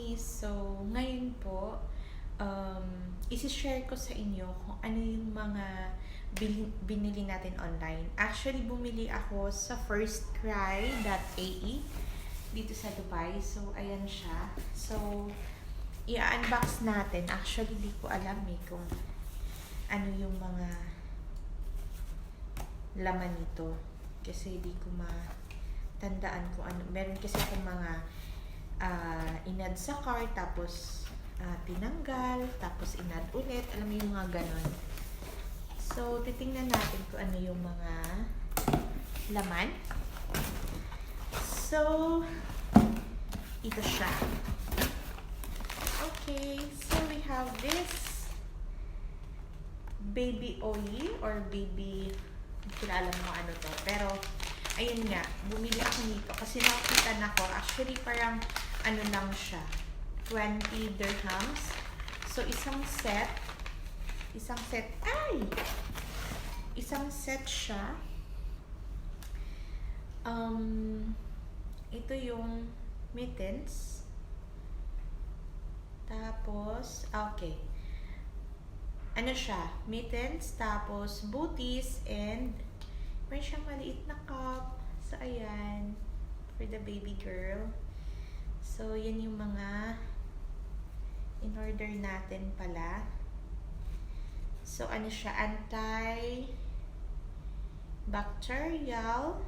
mommy, so ngayon po, isi-share ko sa inyo kung ano yung mga binili natin online. Actually, bumili ako sa FirstCry.ae dito sa Dubai. So, ayan siya. So, i-unbox natin. Actually, di ko alam kung ano yung mga laman nito. Kasi di ko matandaan kung ano. Meron kasi akong mga inad sa cart, tapos tinanggal, tapos inad ulit. Alam mo yung mga ganon. So, titingnan natin kung ano yung mga laman. So, ito siya. Okay, so we have this baby oil or baby, hindi ko alam mo ano to. Pero, ayun nga, bumili ako nito kasi nakita na ko. Actually, parang ano lang siya, 20 dirhams. So, isang set siya. Ito yung mittens. Tapos, okay. Ano siya? Mittens, tapos booties, and may siyang maliit na cup. So, ayan. For the baby girl. So, yan yung mga in-order natin pala. So, ano siya? Anti-bacterial,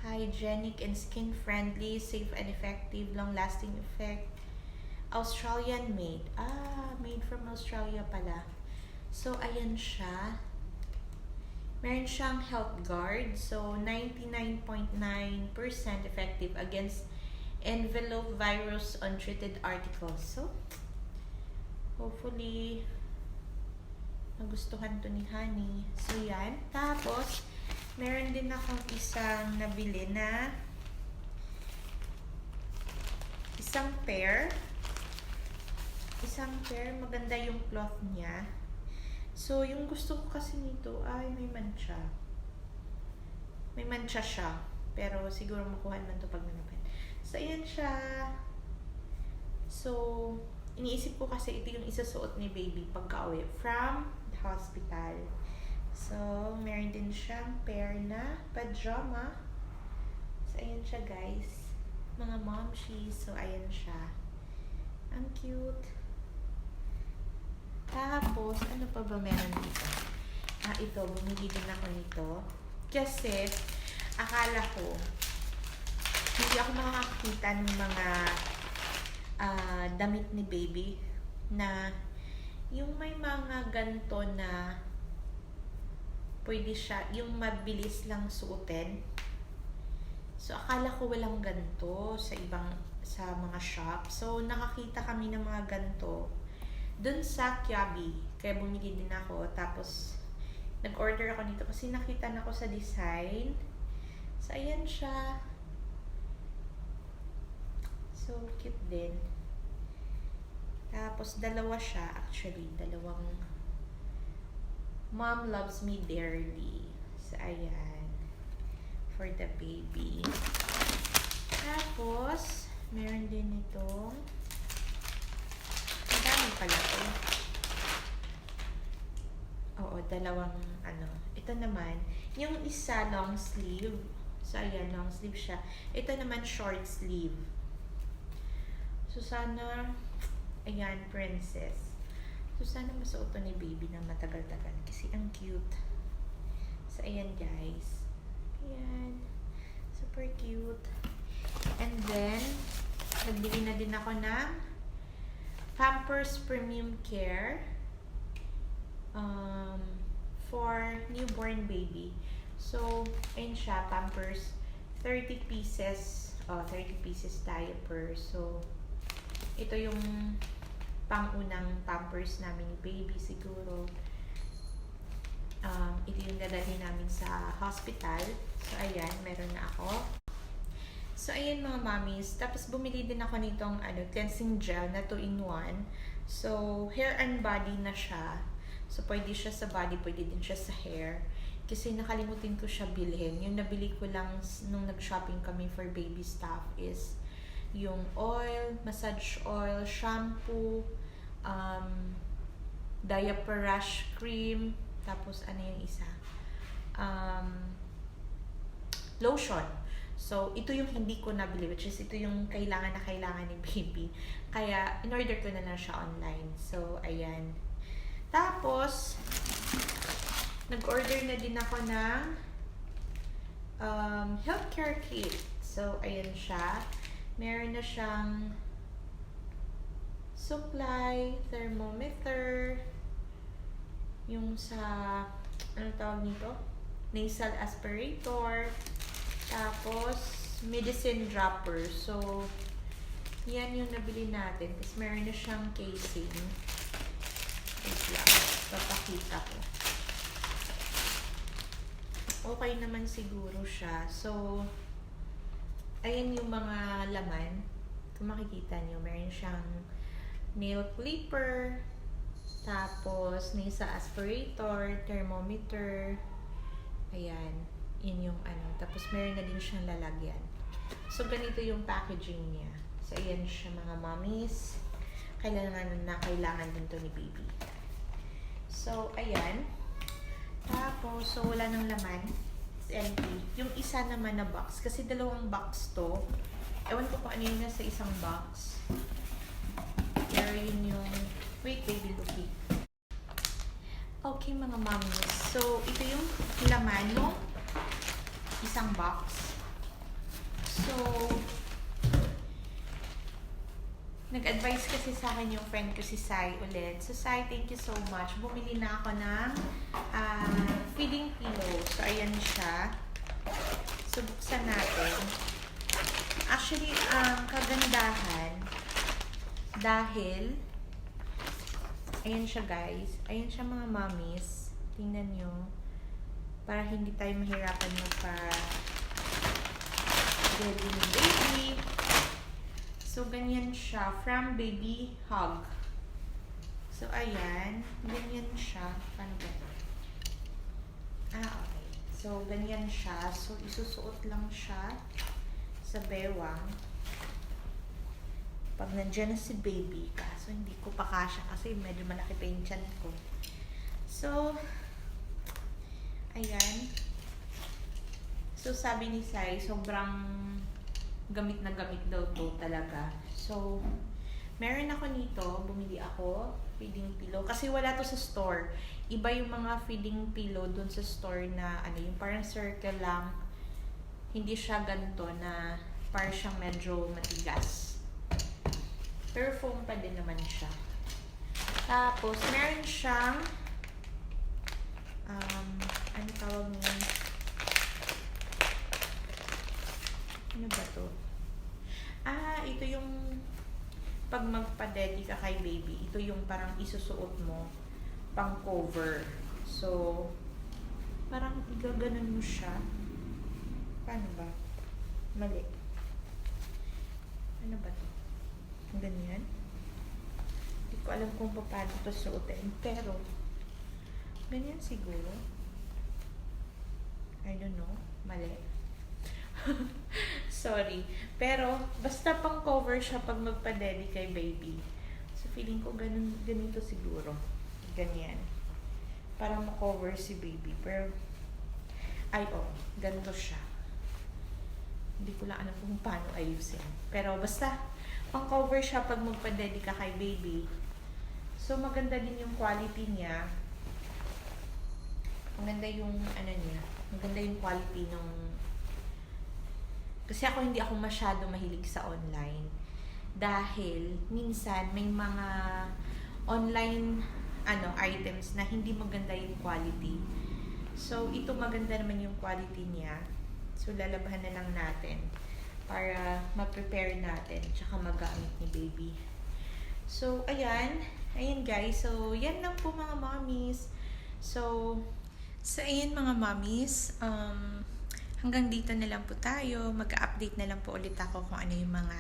hygienic and skin-friendly, safe and effective, long-lasting effect. Australian made. Made from Australia pala. So, ayan siya. Meron siyang health guard. So, 99.9% effective against envelope virus untreated articles. So, hopefully, nagustuhan to ni Honey. So, yan. Tapos, meron din akong isang nabili na isang pair. Maganda yung cloth niya. So, yung gusto ko kasi nito ay may mancha. May mancha siya. Pero, siguro makuha naman to pag nanapin. So, ayan siya. So, iniisip ko kasi ito yung isasuot ni baby pagka-uwi from the hospital. So, meron din siyang pair na pajama. So, ayan siya guys. Mga momshies. So, ayan siya. Ang cute. Tapos, ano pa ba meron dito? Ito. Bumili din ako nito. Kasi, akala ko, hindi ako makakita ng mga damit ni baby na yung may mga ganto na pwede siya, yung mabilis lang suotin. So, akala ko walang ganto sa mga shop. So, nakakita kami ng mga ganto dun sa Kiabi. Kaya bumili din ako. Tapos, nag-order ako nito kasi nakita na ko sa design. So, ayan siya. So, cute din. Tapos, dalawa siya. Actually, dalawang Mom Loves Me Dearly. So, ayan. For the baby. Tapos, meron din itong madami pala ito. Oo, dalawang Ito naman, yung isa long sleeve. So, ayan, long sleeve siya. Ito naman short sleeve. So, sana, ayan, princess. So, sana masuot to ni baby na matagal-tagal. Kasi ang cute. So, ayan guys. Ayan. Super cute. And then, nagbili na din ako ng Pampers Premium Care for newborn baby. So, ayun siya, Pampers, 30 pieces, 30 pieces diaper. So, ito yung pang-unang Pampers namin ni baby siguro. Ito yung dadalhin namin sa hospital. So, ayan, meron na ako. So, ayan mga mommies. Tapos, bumili din ako nitong cleansing gel na 2-in-1. So, hair and body na siya. So, pwede siya sa body, pwede din siya sa hair. Kasi nakalimutin ko siya bilhin. Yung nabili ko lang nung nag-shopping kami for baby stuff is yung oil, massage oil, shampoo, diaper rash cream, tapos ano yung isa? Lotion. So, ito yung hindi ko nabili, which is ito yung kailangan na kailangan ni baby. Kaya, in-order ko na lang siya online. So, ayan. Tapos, nag-order na din ako ng healthcare kit. So, ayan siya. Meron na siyang supply, thermometer, yung sa, ano tawag nito? Nasal aspirator, tapos medicine dropper. So, yan yung nabili natin. Tapos meron na siyang casing. Wait lang, papakita ko. Okay naman siguro siya. So, ayan yung mga laman. Kung makikita nyo, meron siyang nail clipper, tapos nasal aspirator, thermometer, ayan, yun yung ano. Tapos meron na din siyang lalagyan. So, ganito yung packaging niya. So, ayan siya mga mommies. Kailangan din to ni baby. So, ayan. Tapos, so wala nang laman. It's empty. Yung isa naman na box, kasi dalawang box to. Ewan ko kung ano yun nasa isang box. Pero yun yung, wait baby, looky. Okay mga mommies. So, ito yung laman no? Isang box. So, nag-advise kasi sa akin yung friend ko si Sai ulit. So, Sai, thank you so much. Bumili na ako ng feeding pillow. So, ayan siya. So, buksan natin. Actually, ang kagandahan, dahil, ayan siya guys. Ayan siya mga mommies. Tingnan nyo. Para hindi tayo mahirapan magpa-ready ni baby. So, ganyan siya. From Baby Hug. So, ayan. Ganyan siya. Paano ba? Okay. So, ganyan siya. So, isusuot lang siya sa bewang. Pag nandiyan na si baby. Kaso, hindi ko pa kasya kasi medyo malaki pa yung tiyan ko. So, ayan. So, sabi ni Sai, sobrang gamit na gamit daw to talaga. So, meron ako nito, bumili ako, feeding pillow. Kasi wala to sa store. Iba yung mga feeding pillow dun sa store na, ano, yung parang circle lang. Hindi siya ganito na parang siyang medyo matigas. Pero foam pa din naman siya. Tapos, meron siyang, ano tawag mo? Ano ba to? Ito yung pag magpa-daddy ka kay baby, ito yung parang isusuot mo pang cover. So, parang igaganon mo siya. Paano ba? Mali. Ano ba to? Ganyan? Hindi ko alam kung paano ito suotin. Pero, ganyan siguro. I don't know. Mali. Sorry. Pero, basta pang cover siya pag magpa-daddy kay baby. So, feeling ko ganito siguro. Ganyan. Para ma-cover si baby. Pero, ganito siya. Hindi ko lang alam kung paano ayusin. Pero, basta, pang cover siya pag magpa-daddy ka kay baby. So, maganda din yung quality niya. Maganda yung, maganda yung quality ng. Kasi hindi ako masyado mahilig sa online. Dahil, minsan, may mga online, items na hindi maganda yung quality. So, ito maganda naman yung quality niya. So, lalabahan na lang natin para ma-prepare natin tsaka magamit ni baby. So, ayan. Ayan guys. So, yan lang po mga mommies. So ayan mga mommies. Hanggang dito na lang po tayo. Mag-update na lang po ulit ako kung ano yung mga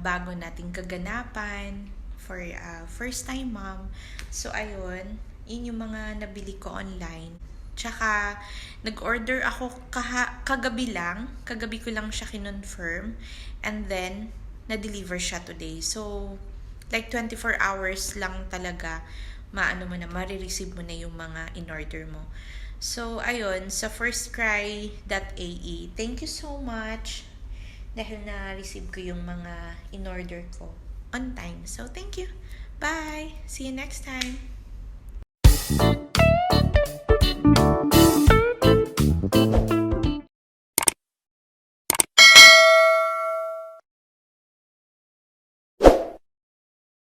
bago nating kaganapan for first time mom. So, ayun. Yun yung mga nabili ko online. Tsaka, nag-order ako kagabi lang. Kagabi ko lang siya kinonfirm. And then, na-deliver siya today. So, like 24 hours lang talaga, marireceive mo na yung mga in-order mo. So, ayun, sa FirstCry.ae, thank you so much dahil na-receive ko yung mga in-order ko on time. So, thank you. Bye! See you next time!